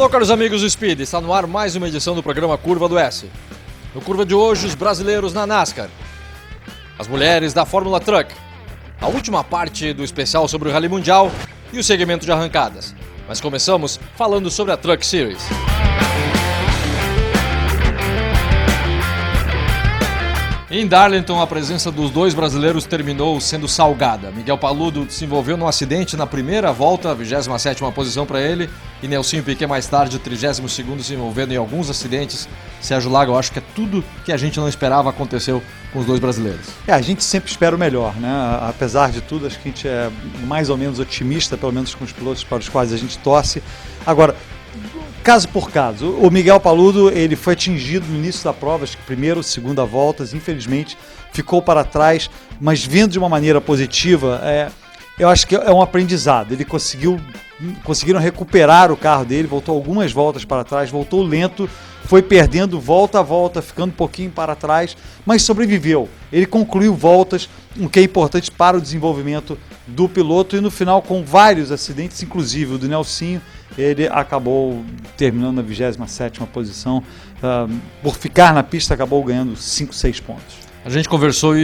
Alô, caros amigos do Speed, está no ar mais uma edição do programa Curva do S. No Curva de hoje, os brasileiros na NASCAR, as mulheres da Fórmula Truck, a última parte do especial sobre o Rally Mundial e o segmento de arrancadas. Mas começamos falando sobre a Truck Series. Em Darlington, a presença dos dois brasileiros terminou sendo salgada. Miguel Paludo se envolveu num acidente na primeira volta, a 27ª posição para ele, e Nelsinho Piquet mais tarde, o 32º, se envolvendo em alguns acidentes. Sérgio Lago, eu acho que é tudo que a gente não esperava aconteceu com os dois brasileiros. A gente sempre espera o melhor, né? Apesar de tudo, acho que a gente é mais ou menos otimista, pelo menos com os pilotos para os quais a gente torce. Agora, caso por caso, o Miguel Paludo ele foi atingido no início da prova, acho que primeira ou segunda voltas, infelizmente ficou para trás, mas vindo de uma maneira positiva, eu acho que é um aprendizado. Ele conseguiram recuperar o carro dele, voltou algumas voltas para trás, voltou lento, foi perdendo volta a volta, ficando um pouquinho para trás, mas sobreviveu. Ele concluiu voltas, o que é importante para o desenvolvimento do piloto, e no final, com vários acidentes, inclusive o do Nelsinho, ele acabou terminando na 27ª posição. Por ficar na pista, acabou ganhando 5, 6 pontos. A gente conversou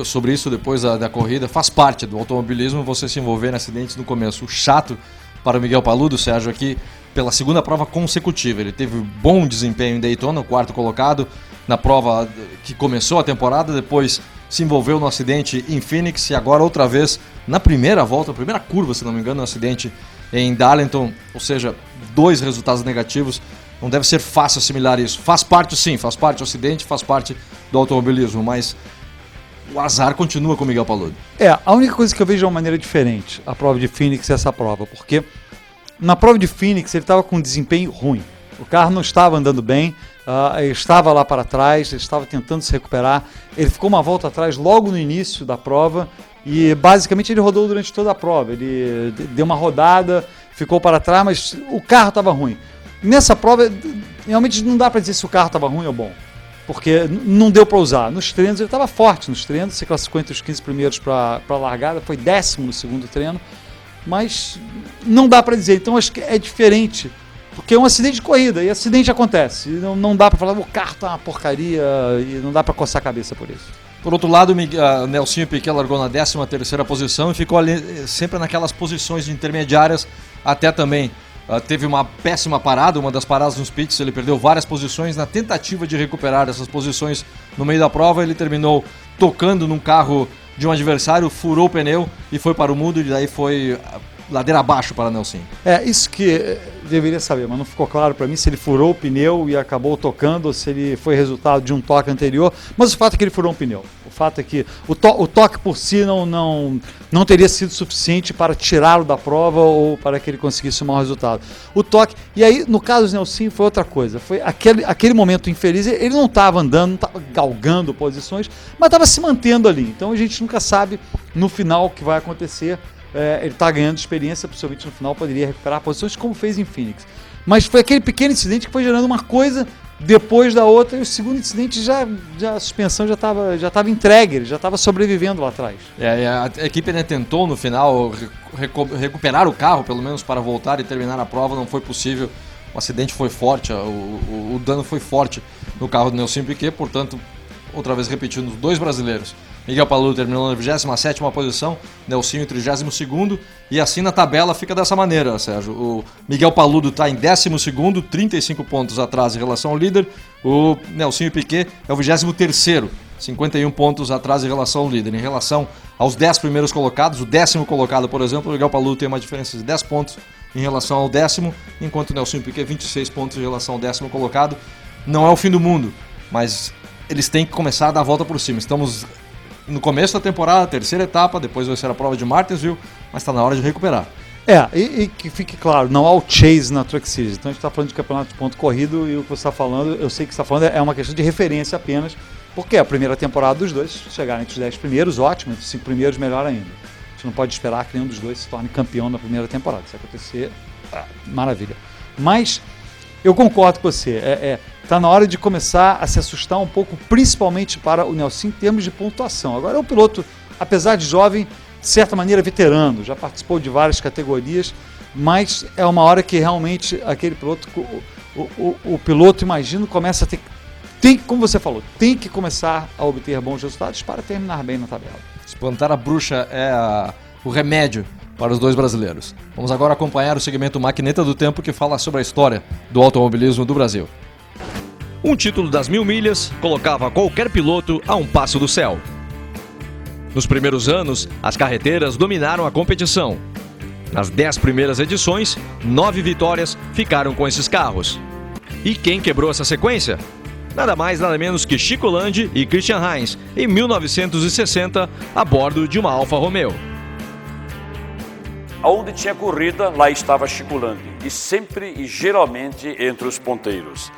sobre isso depois da corrida. Faz parte do automobilismo você se envolver em acidentes no começo. O chato para o Miguel Paludo, Sérgio, aqui pela segunda prova consecutiva. Ele teve bom desempenho em Daytona, o quarto colocado, na prova que começou a temporada, depois se envolveu no acidente em Phoenix e agora outra vez na primeira volta, primeira curva, se não me engano, no acidente em Darlington, ou seja, 2 resultados negativos. Não deve ser fácil assimilar isso. Faz parte sim, faz parte do acidente, faz parte do automobilismo, mas o azar continua com o Miguel Paludo. A única coisa que eu vejo de uma maneira diferente, a prova de Phoenix é essa prova, porque na prova de Phoenix ele estava com um desempenho ruim. O carro não estava andando bem, ele estava lá para trás, ele estava tentando se recuperar. Ele ficou uma volta atrás logo no início da prova e basicamente ele rodou durante toda a prova. Ele deu uma rodada, ficou para trás, mas o carro estava ruim. Nessa prova, realmente não dá para dizer se o carro estava ruim ou bom, porque não deu para usar. Nos treinos ele estava forte, nos treinos se classificou entre os 15 primeiros para a largada, foi 10º no segundo treino, mas não dá para dizer. Então acho que é diferente, porque é um acidente de corrida e acidente acontece. Não dá para falar o carro tá uma porcaria e não dá para coçar a cabeça por isso. Por outro lado, Nelsinho Piquet largou na 13ª posição e ficou ali sempre naquelas posições intermediárias, até também teve uma péssima parada, uma das paradas nos pits, ele perdeu várias posições. Na tentativa de recuperar essas posições no meio da prova, ele terminou tocando num carro de um adversário, furou o pneu e foi para o mundo, e daí foi ladeira abaixo para Nelsinho. Isso que deveria saber, mas não ficou claro para mim se ele furou o pneu e acabou tocando ou se ele foi resultado de um toque anterior, mas o fato é que ele furou um pneu. O fato é que o toque por si não teria sido suficiente para tirá-lo da prova ou para que ele conseguisse um mau resultado. O toque, e aí no caso do Nelsinho foi outra coisa, foi aquele momento infeliz, ele não estava andando, não estava galgando posições, mas estava se mantendo ali, então a gente nunca sabe no final o que vai acontecer. Ele está ganhando experiência, possivelmente no final poderia recuperar posições como fez em Phoenix. Mas foi aquele pequeno incidente que foi gerando uma coisa depois da outra, e o segundo incidente a suspensão já estava entregue, ele já estava sobrevivendo lá atrás. A equipe tentou no final recuperar o carro, pelo menos para voltar e terminar a prova, não foi possível. O acidente foi forte, o dano foi forte no carro do Nelsinho Piquet, portanto, outra vez repetindo, os dois brasileiros. Miguel Paludo terminou na 27ª posição, Nelsinho 32º, e assim na tabela fica dessa maneira, Sérgio. O Miguel Paludo está em 12º, 35 pontos atrás em relação ao líder. O Nelsinho Piquet é o 23º, 51 pontos atrás em relação ao líder. Em relação aos 10 primeiros colocados, o 10º colocado, por exemplo, o Miguel Paludo tem uma diferença de 10 pontos em relação ao 10º, enquanto o Nelsinho Piquet 26 pontos em relação ao 10º colocado. Não é o fim do mundo, mas eles têm que começar a dar a volta por cima. Estamos no começo da temporada, terceira etapa, depois vai ser a prova de Martinsville, mas está na hora de recuperar. E que fique claro, não há o chase na Truck Series. Então a gente está falando de campeonato de ponto corrido, e o que você está falando, eu sei que você está falando, é uma questão de referência apenas, porque a primeira temporada dos dois chegarem entre os 10 primeiros, ótimo, entre os 5 primeiros, melhor ainda. A gente não pode esperar que nenhum dos dois se torne campeão na primeira temporada. Se acontecer, maravilha. Mas eu concordo com você, está na hora de começar a se assustar um pouco, principalmente para o Nelsinho, em termos de pontuação. Agora é um piloto, apesar de jovem, de certa maneira veterano, já participou de várias categorias, mas é uma hora que realmente aquele piloto, o piloto, imagino, começa a ter, como você falou, tem que começar a obter bons resultados para terminar bem na tabela. Espantar a bruxa é o remédio para os dois brasileiros. Vamos agora acompanhar o segmento Maquineta do Tempo, que fala sobre a história do automobilismo do Brasil. Um título das 1000 milhas colocava qualquer piloto a um passo do céu. Nos primeiros anos, as carreteiras dominaram a competição. Nas 10 primeiras edições, 9 vitórias ficaram com esses carros. E quem quebrou essa sequência? Nada mais, nada menos que Chico Landi e Christian Heinz, em 1960, a bordo de uma Alfa Romeo. Onde tinha corrida, lá estava Chico Landi, e sempre e geralmente entre os ponteiros.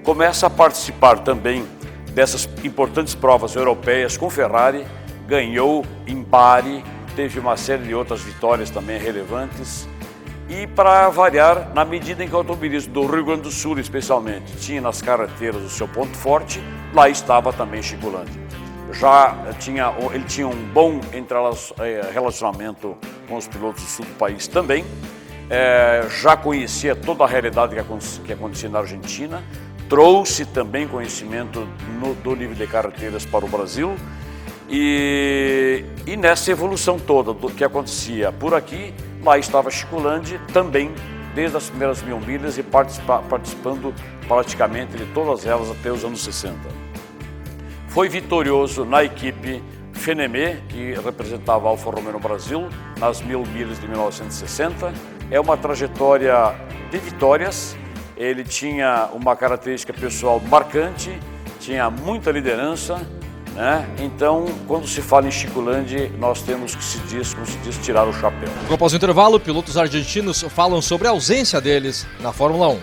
Começa a participar também dessas importantes provas europeias com Ferrari, ganhou em Bari, teve uma série de outras vitórias também relevantes. E para variar, na medida em que o automobilismo do Rio Grande do Sul, especialmente, tinha nas carreteiras o seu ponto forte, lá estava também Chico Landi. Ele tinha um bom relacionamento com os pilotos do sul do país também, já conhecia toda a realidade que acontecia na Argentina, trouxe também conhecimento do nível de carreteiras para o Brasil, e nessa evolução toda do que acontecia por aqui, lá estava Chico Landi também, desde as primeiras 1000 milhas e participando praticamente de todas elas até os anos 60. Foi vitorioso na equipe Fenemé, que representava a Alfa Romeo no Brasil, nas 1000 milhas de 1960. É uma trajetória de vitórias, ele tinha uma característica pessoal marcante, tinha muita liderança, né? Então, quando se fala em Chico Landi, nós temos que, como se diz, tirar o chapéu. Após o intervalo, pilotos argentinos falam sobre a ausência deles na Fórmula 1.